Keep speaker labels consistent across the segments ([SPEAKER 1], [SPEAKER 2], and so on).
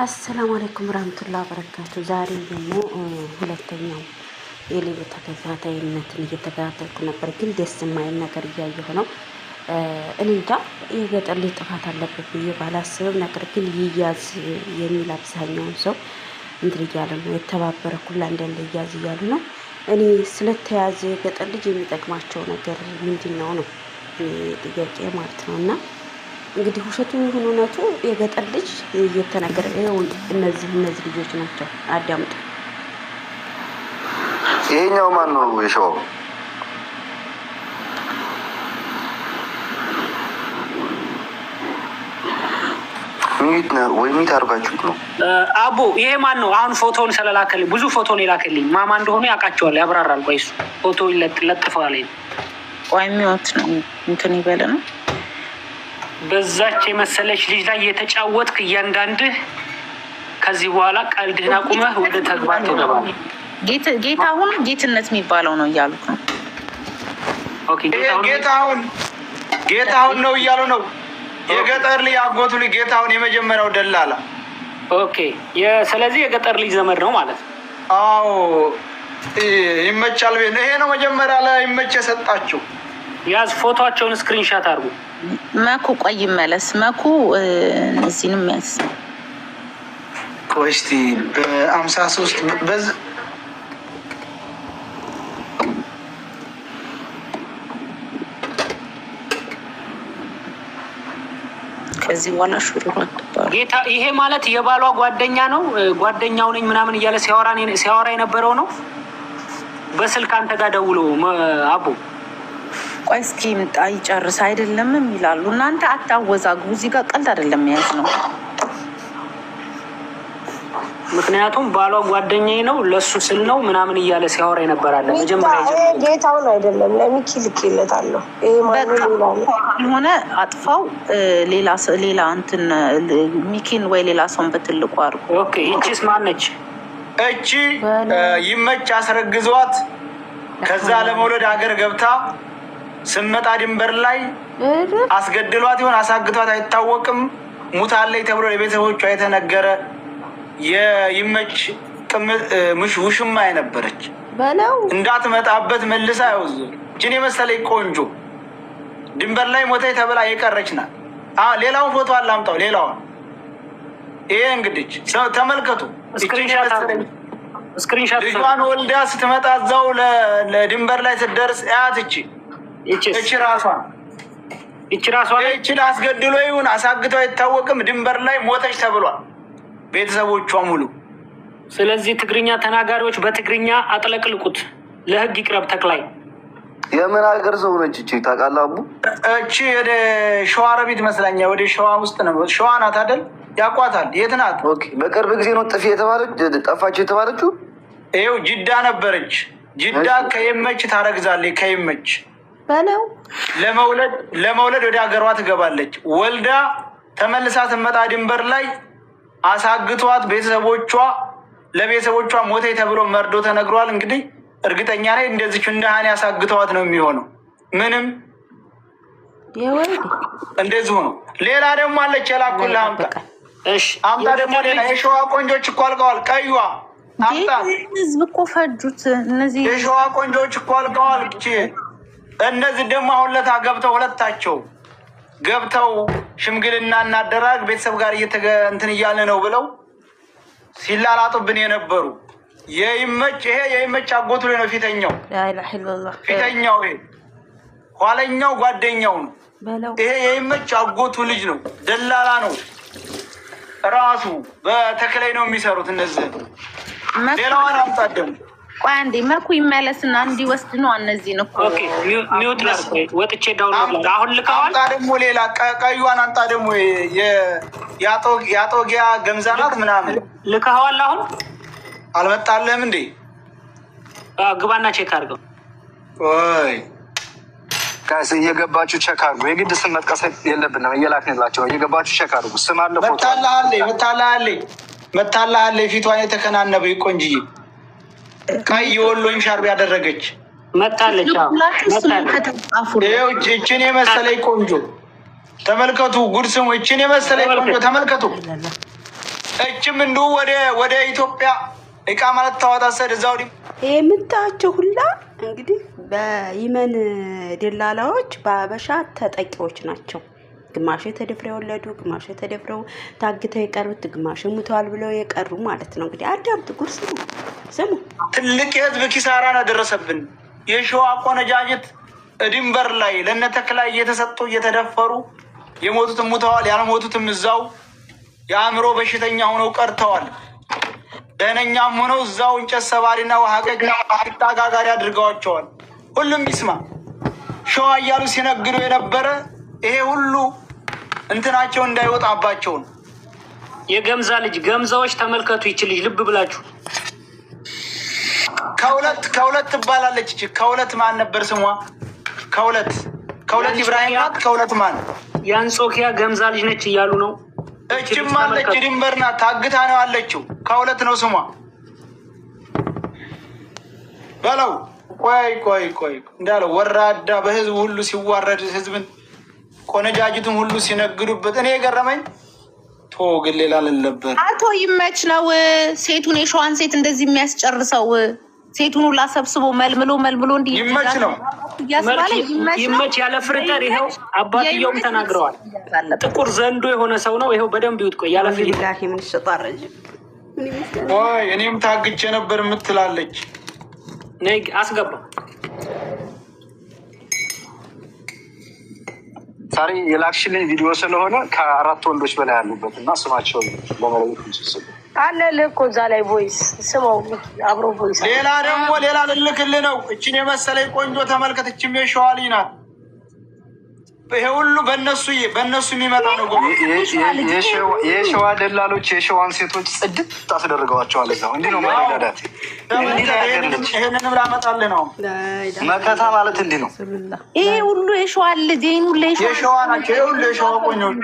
[SPEAKER 1] አሰላሙ አለይኩም ወራህመቱላሂ ወበረካቱ። ዛሬ ደግሞ ሁለተኛው የሌሎ ተከታታይነትን እየተከታተልኩ ነበር፣ ግን ደስ የማይል ነገር እያየሁ ነው። እኔ እንጃ የገጠር ልጅ ጥፋት አለበት ብዬ ባላስብም፣ ነገር ግን ይያዝ የሚል አብዛኛውን ሰው እንትን እያለ ነው። የተባበረ ኩላ እንዳለ ይያዝ እያሉ ነው። እኔ ስለተያዘ የገጠር ልጅ የሚጠቅማቸው ነገር ምንድን ነው ነው ጥያቄ ማለት ነው። እና እንግዲህ ውሸቱ ይሁን እውነቱ የገጠር ልጅ እየተነገረ እነዚህ ልጆች ናቸው። አዳምጡ።
[SPEAKER 2] ይሄኛው ማን ነው? የሸዋው ሚት ነው ወይ ሚት አድርጋችሁት ነው?
[SPEAKER 3] አቡ ይሄ ማን ነው? አሁን ፎቶውን ስለላከልኝ ብዙ ፎቶ ነው የላከልኝ። ማማ እንደሆነ ያውቃቸዋል፣ ያብራራል። ቆይ እሱ ፎቶ ለጥፈዋል።
[SPEAKER 4] ወይ ሚወት ነው እንትን ይበለ ነው።
[SPEAKER 3] በዛች የመሰለች ልጅ ላይ የተጫወትክ እያንዳንድህ ከዚህ በኋላ ቀልድህን አቁመህ ወደ ተግባር ትገባለህ።
[SPEAKER 4] ጌታሁን ጌትነት የሚባለው ነው እያሉት ነው።
[SPEAKER 3] ኦኬ
[SPEAKER 5] ጌታሁን ነው እያሉ ነው። የገጠር ልጅ አጎቱ ልጅ ጌታሁን የመጀመሪያው ደላላ።
[SPEAKER 3] ኦኬ ስለዚህ የገጠር ልጅ ዘመድ ነው ማለት ነው።
[SPEAKER 5] አዎ ይመቻል። ይሄ ነው መጀመሪያ ላይ ይመች የሰጣችሁ።
[SPEAKER 3] ያዝ ፎቶቸውን ስክሪንሻት አድርጉ።
[SPEAKER 4] መኩ ቆይ ይመለስ። መኩ እነዚህንም ያዝ።
[SPEAKER 5] ቆይ እስቲ በ53 በዚህ
[SPEAKER 4] ከዚህ በኋላ ሹሩሩ
[SPEAKER 3] ጌታ ይሄ ማለት የባሏ ጓደኛ ነው። ጓደኛው ነኝ ምናምን እያለ ሲያወራ የነበረው ነው። በስልክ አንተ ጋር ደውሎ አቡ
[SPEAKER 4] ቆይ እስኪ ምጣ ይጨርስ አይደለም ይላሉ። እናንተ አታወዛግቡ። እዚህ ጋር ቀልድ አይደለም ያዝ ነው።
[SPEAKER 3] ምክንያቱም ባሏ ጓደኛዬ ነው ለሱ ስል ነው ምናምን እያለ ሲያወራ የነበራለ መጀመሪያ
[SPEAKER 6] ጌታውን አይደለም ለሚኪ ልኬለታለሁ። ይሄ ማለት
[SPEAKER 4] ሆነ አጥፋው ሌላ እንትን ሚኪን ወይ ሌላ ሰውን በትልቁ አድርጎ።
[SPEAKER 3] ኦኬ እቺስ ማነች?
[SPEAKER 5] እቺ ይመች አስረግዟት ከዛ ለመውለድ ሀገር ገብታ ስመጣ ድንበር ላይ አስገድሏት ይሆን አሳግቷት አይታወቅም። ሙታለች ተብሎ ለቤተሰቦቿ የተነገረ የይመች ውሽማ የነበረች እንዳትመጣበት መልሳ ያውዝ እችን የመሰለኝ ቆንጆ ድንበር ላይ ሞተች ተብላ የቀረች ናት። ሌላውን ፎቶ አላምጣው። ሌላውን ይሄ እንግዲህ ተመልከቱ።
[SPEAKER 3] ስክሪንሻት
[SPEAKER 5] ልጇን ወልዳ ስትመጣ እዛው ለድንበር ላይ ስትደርስ ያት እቺ ራሷን እቺን አስገድሎ ይሁን አሳግቶ አይታወቅም። ድንበር ላይ ሞተች ተብሏል ቤተሰቦቿ ሙሉ።
[SPEAKER 3] ስለዚህ ትግርኛ ተናጋሪዎች በትግርኛ አጥለቅልቁት፣ ለህግ ይቅረብ። ተክላይ
[SPEAKER 2] የምን ሀገር ሰው ነች እቺ ታውቃለህ? አቡ
[SPEAKER 5] እቺ ወደ ሸዋ ረቢት መስለኛ ወደ ሸዋ ውስጥ ነው። ሸዋ ናት አይደል? ያቋታል። የት ናት?
[SPEAKER 2] ኦኬ በቅርብ ጊዜ ነው ጠፋች የተባለችው።
[SPEAKER 5] ይኸው ጅዳ ነበረች። ጅዳ ከየመች ታረግዛለች። ከየመች
[SPEAKER 6] በለው
[SPEAKER 5] ለመውለድ ወደ ሀገሯ ትገባለች። ወልዳ ተመልሳ ትመጣ ድንበር ላይ አሳግቷት ለቤተሰቦቿ ሞቴ ተብሎ መርዶ ተነግሯል። እንግዲህ እርግጠኛ ላይ እንደዚች እንደሃን ያሳግተዋት ነው የሚሆነው። ምንም እንደዚሁ ነው። ሌላ ደግሞ አለች የላኩልህ አምጣ ደግሞ ሌላ የሸዋ ቆንጆች እኮ አልቀዋል። ቀዩዋ አምጣ።
[SPEAKER 4] ህዝብ እኮ ፈጁት እነዚህ
[SPEAKER 5] የሸዋ ቆንጆች እኮ አልቀዋል። እነዚህ ደግሞ አሁን ለታ ገብተው ሁለታቸው ገብተው ሽምግልና እናደራግ ቤተሰብ ጋር እንትን እያለ ነው ብለው ሲላላጡብን የነበሩ ይሄ የይመች አጎቱ ነው። ፊተኛው ይሄ ኋለኛው ጓደኛው ነው። ይሄ የይመች አጎቱ ልጅ ነው። ደላላ ነው ራሱ። በተክላይ ነው የሚሰሩት እነዚህ። ሌላዋን አምጣደም።
[SPEAKER 4] ቆይ አንዴ መኩ ይመለስና እንዲወስድ ነው። እነዚህን እኮ
[SPEAKER 3] ኦኬ ሚውት ላይ ወጥቼ ዳውንሎድ አሁን ልከዋል።
[SPEAKER 5] አምጣ ደግሞ ሌላ ቀዩዋን አምጣ ደግሞ የአጦጊያ ገምዛናት ምናምን
[SPEAKER 3] ልከዋል። አሁን
[SPEAKER 5] አልመጣልህም እንዴ?
[SPEAKER 3] ግባና ቼክ አድርገው።
[SPEAKER 5] ወይ
[SPEAKER 2] ጋይስ እየገባችሁ ቼክ አድርጉ። የግድ ስም መጥቀስ የለብንም። እየላክንላቸው እየገባችሁ ቼክ አድርጉ። ስም አለ ፎቶ
[SPEAKER 5] መታላለ ፊቷን የተከናነበ ቆንጅዬ ቀይ የወሎን ሻርብ ያደረገች
[SPEAKER 3] መታለች።
[SPEAKER 5] እችን የመሰለኝ ቆንጆ ተመልከቱ። ጉድ ስሙ። እችን የመሰለኝ ቆንጆ ተመልከቱ። እችም እንዲሁ ወደ ኢትዮጵያ እቃ ማለት ታወጣ ሰድ እዛው
[SPEAKER 1] የምታቸው ሁላ እንግዲህ በየመን ደላላዎች በአበሻ ተጠቂዎች ናቸው። ግማሽ ተደፍረው የወለዱ፣ ግማሽ ተደፍረው ታግተው የቀሩት፣ ግማሽ ሙተዋል ብለው የቀሩ ማለት ነው። እንግዲህ አዳምጥ፣ ጉርስ ስሙ።
[SPEAKER 5] ትልቅ የህዝብ ኪሳራ ነው ደረሰብን። የሸዋ ቆነጃጅት ድንበር ላይ ለነተክላይ እየተሰጡ እየተደፈሩ የሞቱትም ሙተዋል፣ ያልሞቱትም እዛው የአእምሮ በሽተኛ ሆነው ቀርተዋል። ደህነኛም ሆነው እዛው እንጨት ሰባሪና ውሃ አጋጋሪ አድርገዋቸዋል። ሁሉም ይስማ። ሸዋ እያሉ ሲነግዱ የነበረ ይሄ ሁሉ እንትናቸው እንዳይወጣባቸው ነው።
[SPEAKER 3] የገምዛ ልጅ ገምዛዎች ተመልከቱ። ይች ልጅ ልብ ብላችሁ
[SPEAKER 5] ከሁለት ትባላለች። ከሁለት ማን ነበር ስሟ? ከሁለት ኢብራሂም ናት። ከሁለት ማን?
[SPEAKER 3] የአንጾኪያ ገምዛ ልጅ ነች እያሉ ነው።
[SPEAKER 5] እችም አለች፣ ድንበር ናት፣ ታግታ ነው አለችው። ከሁለት ነው ስሟ በለው። ቆይ እንዳለው ወራዳ በህዝብ ሁሉ ሲዋረድ ህዝብን ቆነጃጅቱን ሁሉ ሲነግዱበት እኔ የገረመኝ ግን ሌላ ልለበት
[SPEAKER 4] አቶ ይመች ነው ሴቱን የሸዋን ሴት እንደዚህ የሚያስጨርሰው። ሴቱን ሁላ ሰብስቦ መልምሎ እንዲህ
[SPEAKER 5] ይመች ነው
[SPEAKER 3] ይመች ያለ ፍርጠር። ይኸው አባትየውም ተናግረዋል። ጥቁር ዘንዶ የሆነ ሰው ነው። ይኸው በደንብ ይውጥ። ቆይ ያለ ፍርጠር
[SPEAKER 5] እኔም ታግቼ ነበር የምትላለች።
[SPEAKER 3] ነይ አስገባ።
[SPEAKER 2] ዛሬ የላክሽልኝ ቪዲዮ ስለሆነ ከ4 ወንዶች በላይ ያሉበት እና ስማቸው ለመለየት እንችላለን።
[SPEAKER 6] አለ ልኮ እዛ ላይ ቮይስ ስመው አብሮ ቮይስ።
[SPEAKER 5] ሌላ ደግሞ ልልክልህ ነው። እችን የመሰለኝ ቆንጆ ተመልከት። እችም የሸዋ ልጅ ናት። ይሄ ሁሉ በእነሱ የሚመጣ ነው።
[SPEAKER 2] የሸዋ ደላሎች የሸዋን ሴቶች ጽድት ታስደርገዋቸዋል። እዛው እንዲህ ነው መረዳዳት።
[SPEAKER 5] ይህንንም ላመጣልህ ነው።
[SPEAKER 2] መከታ ማለት እንዲህ ነው።
[SPEAKER 4] ይሄ ሁሉ የሸዋ ልጅ ሁሉ
[SPEAKER 5] የሸዋ ናቸው። ይሄ ሁሉ የሸዋ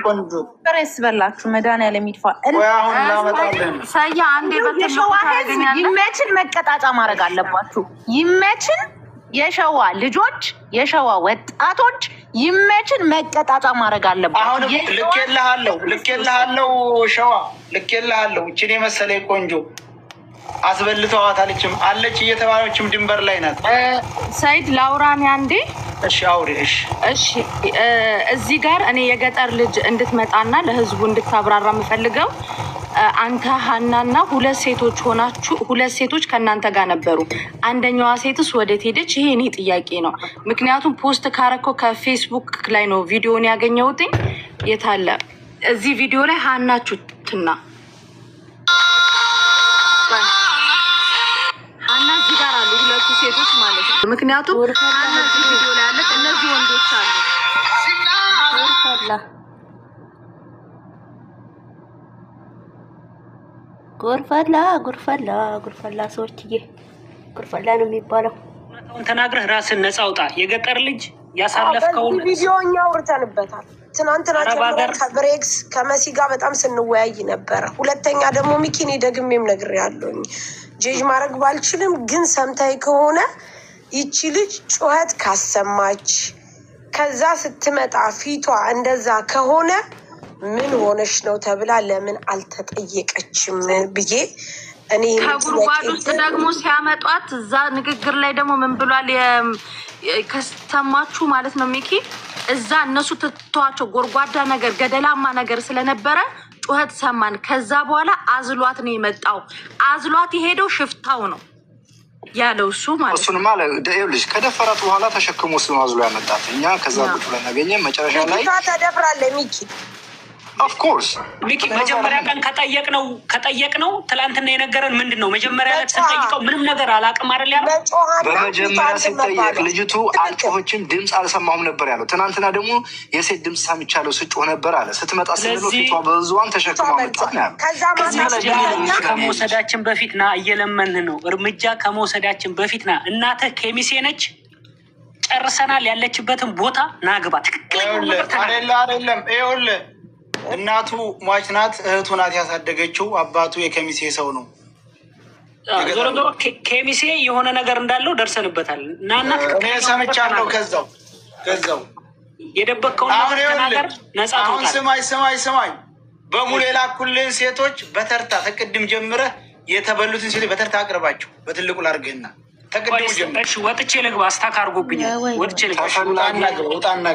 [SPEAKER 5] ቆንጆ
[SPEAKER 4] ሬስ በላችሁ። መድኃኒዓለም ይድፋ።
[SPEAKER 5] አሁን ላመጣልህ ነው።
[SPEAKER 4] ሳያ አንዴ በተሸዋ ህዝብ ይመችን መቀጣጫ ማድረግ አለባችሁ። ይመችን የሸዋ ልጆች የሸዋ ወጣቶች ይመችን መቀጣጫ ማድረግ አለባችሁ።
[SPEAKER 5] አሁን ልኬልሃለሁ ሸዋ ልኬልሃለሁ። እችን የመሰለኝ ቆንጆ አስበልተዋታለችም አለች እየተባለችም ድንበር ላይ ናት።
[SPEAKER 7] ሰይድ ላውራን አንዴ።
[SPEAKER 5] እሺ አውሪ።
[SPEAKER 7] እሺ እዚህ ጋር እኔ የገጠር ልጅ እንድትመጣና ለህዝቡ እንድታብራራ የምፈልገው አንተ ሀናና 2 ሴቶች ሆናችሁ 2 ሴቶች ከእናንተ ጋር ነበሩ። አንደኛዋ ሴትስ ወዴት ሄደች? ይሄ እኔ ጥያቄ ነው። ምክንያቱም ፖስት ካረኮ ከፌስቡክ ላይ ነው ቪዲዮን ያገኘሁትኝ። የታለ እዚህ ቪዲዮ ላይ ሀናችሁትና ሀና እዚህ ጋር አሉ 2 ሴቶች ማለት ነው። ምክንያቱም ሀና እዚህ ቪዲዮ ላይ አለች፣ እነዚህ ወንዶች አሉ።
[SPEAKER 1] ጉርፈላ ሰዎችዬ፣ ጉርፈላ ነው የሚባለው።
[SPEAKER 3] ተናግረህ ራስን ነፃ አውጣ። የገጠር ልጅ ያሳለፍከውን
[SPEAKER 6] ቪዲዮ እኛ አውርተንበታል። ትናንትና ከብሬክስ ከመሲ ጋር በጣም ስንወያይ ነበረ። ሁለተኛ ደግሞ ሚኪኔ ደግሜም ነግሬያለሁኝ። ጄጅ ማድረግ ባልችልም ግን ሰምታይ ከሆነ ይቺ ልጅ ጩኸት ካሰማች ከዛ ስትመጣ ፊቷ እንደዛ ከሆነ ምን ሆነሽ ነው ተብላ ለምን አልተጠየቀችም ብዬ እኔ
[SPEAKER 7] ከጉርጓድ ውስጥ ደግሞ ሲያመጧት እዛ ንግግር ላይ ደግሞ ምን ብሏል? ከስተማችሁ ማለት ነው ሚኪ እዛ እነሱ ትተዋቸው ጎርጓዳ ነገር ገደላማ ነገር ስለነበረ ጩኸት ሰማን። ከዛ በኋላ አዝሏት ነው የመጣው። አዝሏት የሄደው ሽፍታው ነው ያለው እሱ ማለት ነው።
[SPEAKER 2] እሱን ማለት ደውልሽ ከደፈራት በኋላ ተሸክሞ እሱን አዝሎ ያመጣት። እኛ ከዛ ቁጭ ብለን አገኘን። መጨረሻ ላይ
[SPEAKER 6] ተደፍራለች ሚኪ
[SPEAKER 2] ኦፍኮርስ
[SPEAKER 3] ሚኪ መጀመሪያ ቀን ከጠየቅነው ትላንትና የነገረን ምንድን ነው? መጀመሪያ ላይ ስንጠይቀው ምንም ነገር አላውቅም አይደል ያለው።
[SPEAKER 2] በመጀመሪያ ሲጠየቅ ልጅቱ አልጮኸችም፣ ድምፅ አልሰማሁም ነበር ያለው። ትናንትና ደግሞ የሴት ድምፅ ሰምቻለሁ ስጮህ ነበር አለ። ስትመጣ ስንለው ፊቷ በዙዋን ተሸክማ መጣ ነው ያለው።
[SPEAKER 3] ከመውሰዳችን በፊት ና እየለመንህ ነው። እርምጃ ከመውሰዳችን በፊት ና። እናትህ ኬሚሴ ነች። ጨርሰናል። ያለችበትን ቦታ ናግባ።
[SPEAKER 5] ትክክለኛ አይደለም። ይኸውልህ እናቱ ሟች ናት፣ እህቱ ናት ያሳደገችው። አባቱ የከሚሴ ሰው ነው።
[SPEAKER 3] ዞሮ ዞሮ ኬሚሴ የሆነ ነገር እንዳለው ደርሰንበታል። እናት
[SPEAKER 5] ሰምቻለሁ። ከዛው
[SPEAKER 3] የደበቅከውን ነገር ነጻ
[SPEAKER 5] አሁን ስማኝ በሙሉ የላኩልን ሴቶች በተርታ ተቅድም ጀምረህ የተበሉትን ሴቶች በተርታ አቅርባቸው። በትልቁ ላድርግህና ተቅድሙ ጀምረ።
[SPEAKER 3] ወጥቼ ልግባ። አስታክ አድርጎብኛል። ወጥቼ ልግባ።
[SPEAKER 5] ውጣና